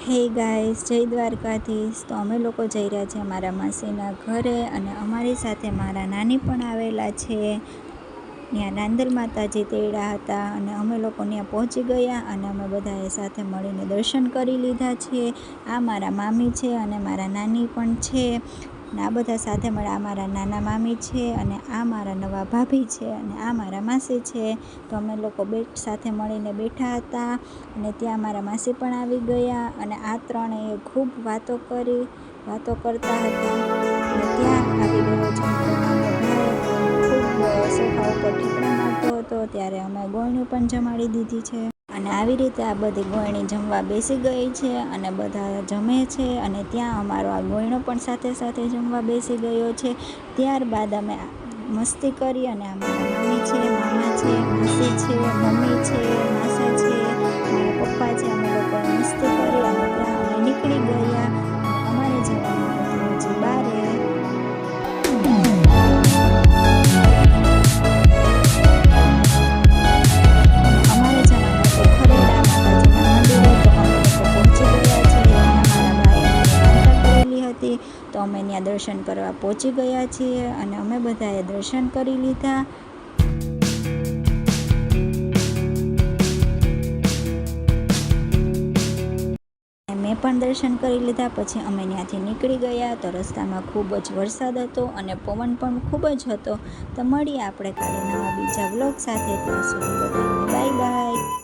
હે ગાઈસ, જય દ્વારકાધીશ. તો અમે લોકો જઈ રહ્યા છીએ મારા માસીના ઘરે અને અમારી સાથે મારા નાની પણ આવેલા છે. ત્યાં નાંદલ માતાજી તેડા હતા અને અમે લોકો ત્યાં પહોંચી ગયા અને અમે બધાએ સાથે મળીને દર્શન કરી લીધા છે. આ મારા મામી છે અને મારા નાની પણ છે. આ બધા સાથે મળે. આ મારા નાના મામી છે અને આ મારા નવા ભાભી છે અને આ મારા માસી છે. તો અમે લોકો સાથે મળીને બેઠા હતા અને ત્યાં મારા માસી પણ આવી ગયા અને આ ત્રણેય ખૂબ વાતો કરતા હતા. અને ત્યાં આવી ગયો છે મારો નાનો ભાઈ, ખૂબ સોફા ઉપર ઠીકડા મારતો હતો. ત્યારે અમે ગોળણી પણ જમાડી દીધી છે અને આવી રીતે આ બધી ગોળણી જમવા બેસી ગઈ છે અને બધા જમે છે. અને ત્યાં અમારો આ ગોયણો પણ સાથે સાથે જમવા બેસી ગયો છે. ત્યારબાદ અમે મસ્તી કરી અને આ મારા મામી છે, મામા છે, માસી છે, મમ્મી છે, માસા છે, મારા પપ્પા છે. અમે લોકોએ મસ્તી કરી અને ત્યાં અમે નીકળી ગયા. અમારે જવાનું હતું હજી બારે. તો અમે ત્યાં દર્શન કરવા પહોંચી ગયા છીએ અને અમે બધાએ દર્શન કરી લીધા. મેં પણ દર્શન કરી લીધા. પછી અમે ત્યાંથી નીકળી ગયા. તો રસ્તામાં ખૂબ જ વરસાદ હતો અને પવન પણ ખૂબ જ હતો. તો મળીએ આપણે કાલે નવા બીજા વ્લોગ સાથે. ત્યાં સુધી બધાને બાય બાય.